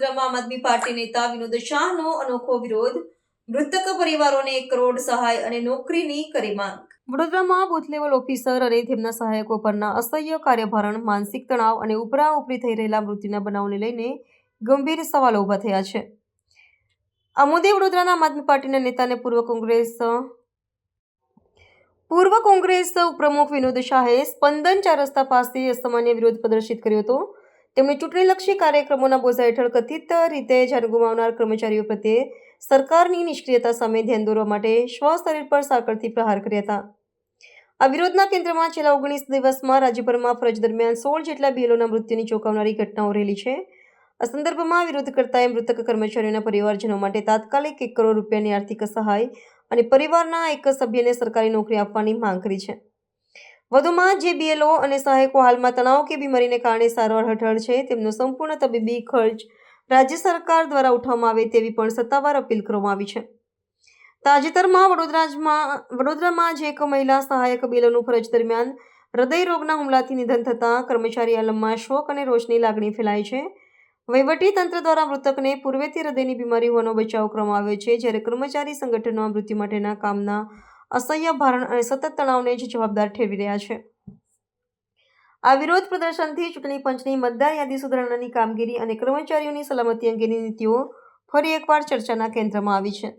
વડોદરામાં આમ આદમી પાર્ટી નેતા વિનોદ શાહનો અનોખો વિરોધ, મૃતક પરિવારોને 1 કરોડ સહાય અને નોકરીની કરી માંગ। વડોદરામાં બૂથ લેવલ ઓફિસર અને તેમના સહાયકો પરના અસહ્ય કાર્યભારણ, માનસિક તણાવ અને ઉપરાઉપરી થઈ રહેલા મૃત્યુના બનાવને લઈને ગંભીર સવાલો ઊભા થયા છે। આ મુદ્દે વડોદરાના આમ આદમી પાર્ટીના નેતા અને પૂર્વ કોંગ્રેસ ઉપપ્રમુખ વિનોદ શાહે સ્પંદન 4 રસ્તા પાસે અસામાન્ય વિરોધ પ્રદર્શિત કર્યો હતો। તેમણે ચૂંટણીલક્ષી કાર્યક્રમોના બોજા હેઠળ કથિત રીતે જાન ગુમાવનાર કર્મચારીઓ પ્રત્યે સરકારની નિષ્ક્રિયતા સામે ધ્યાન દોરવા માટે શરીર પર સાંકળથી પ્રહાર કર્યા હતા। આ વિરોધના કેન્દ્રમાં છેલ્લા 19 દિવસમાં રાજ્યભરમાં ફરજ દરમિયાન 16 જેટલા બીએલઓના મૃત્યુની ચોંકાવનારી ઘટનાઓ રહેલી છે। આ સંદર્ભમાં વિરોધકર્તાએ મૃતક કર્મચારીઓના પરિવારજનો માટે તાત્કાલિક 1 કરોડ રૂપિયાની આર્થિક સહાય અને પરિવારના એક સભ્યને સરકારી નોકરી આપવાની માંગ કરી છે। વધુમાં જે બીએલઓ અને સહાયકો હાલમાં તણાવ કે બીમારીને કારણે સારવાર હેઠળ છે, તેમનો સંપૂર્ણ તબીબી ખર્ચ રાજ્ય સરકાર દ્વારા ઉઠાવવામાં આવે તેવી પણ સત્તાવાર અપીલ કરવામાં આવી છે। તાજેતરમાં વડોદરામાં જ એક મહિલા સહાયક બીએલઓનું ફરજ દરમિયાન હૃદય રોગના હુમલાથી નિધન થતાં કર્મચારી આલમમાં શોક અને રોષની લાગણી ફેલાઈ છે। વહીવટી તંત્ર દ્વારા મૃતકને પૂર્વેથી હૃદયની બીમારી હોવાનો બચાવ કરવામાં આવ્યો છે, જ્યારે કર્મચારી સંગઠનો આ મૃત્યુ માટેના કામના અસહ્ય ભારણ અને સતત તણાવને જ જવાબદાર ઠેરવી રહ્યા છે। આ વિરોધ પ્રદર્શનથી ચૂંટણી પંચની મતદાર યાદી સુધારણાની કામગીરી અને કર્મચારીઓની સલામતી અંગેની નીતિઓ ફરી એકવાર ચર્ચાના કેન્દ્રમાં આવી છે।